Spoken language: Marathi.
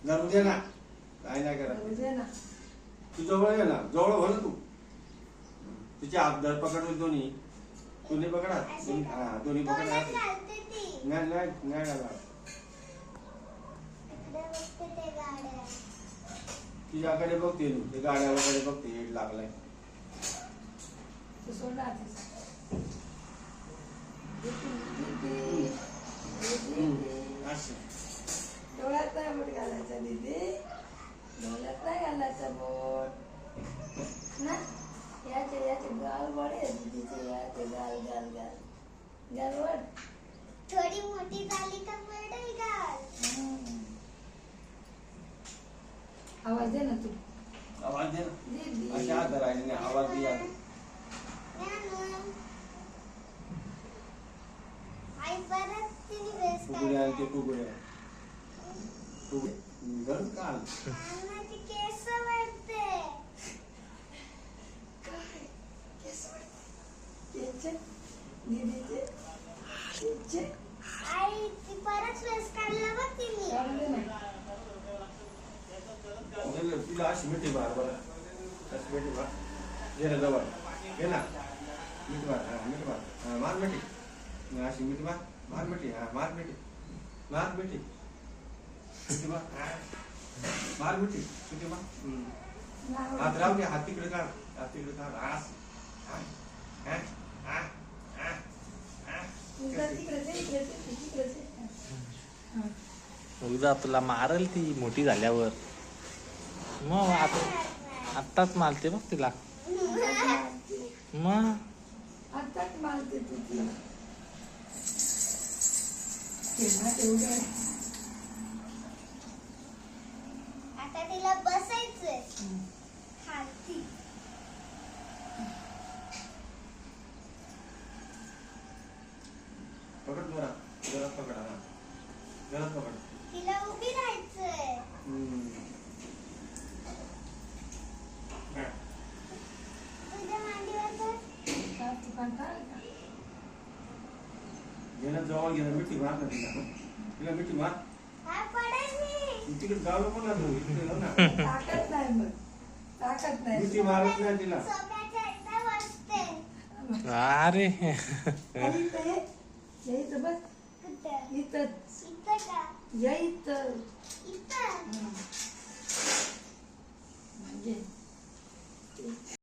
धरू दे ना, काय नाही करा. दे ना. तू जवळ ये ना, जवळ हो ना तू. तिचे हात धर पकड दोन्ही. दोन्ही पकडा. दोन्ही पकडा. नाही नाही नाही घाला. तुझ्याकडे बघते ते गाड्याकडे बघते हेड लागलाय. तू सोड ना. डोळ्यात नाही बोट घालायचा दीदी. डोळ्यात नाही घालायचा बोट ना. याचे याचे गाल बडे दीदीचे. याचे गाल गाल गाल गाल वर. थोडी मोठी झाली का पडेल गाल. आवाज दे ना तू. आवाज दे ना. दीदी. अशा धरायने आवाज दिला. आई परत तिने बेस फुगड्या ते फुगड्या. घर काल. कानाची केस वाटते. काय केस वाटते. केसचे दीदीचे केसचे. आई ती परत बेस काढला बघ तिने. काढून दे ना. तिला अशी मिठी मार बरं. अशी मिठी मार. ये ना जवळ. ये ना. मिठी मार. मिठी मार. मार मिठी. अशी मिठी मार. मार मिठी. मार मिठी. मार मिठी. मिठी मार. मार मिठी. मिठी मार. हात राहू दे. हात तिकडे काढ. हात तिकडे काढ. उद्या तुला मारल ती मोठी झाल्यावर. मग आत्ताच मारते बघ तिला. मग आताच मारते तू तिला. केव्हा तेवढं. आता तिला बसायचंय खालती. पकड जरा. जरा पकड. जरा पकड. तिला उभी राहायचंय. तुझ्या मांडीवर तर तू कंटाळ का. घेणं जवळ घेणं मिठी मार ना तिला. तिला मिठी मार. काय पडेल मी. तिकडे गावलं पण ना तू. इकडे जाऊ ना. ताकद नाही मग. ताकद नाही. मिठी मारत नाही तिला. सोप्याच्या इथं बसते. अरे आणि इथं ये. ये इथं बस. कुठं. इथं इथं का. या इथं. इथं. म्हणजे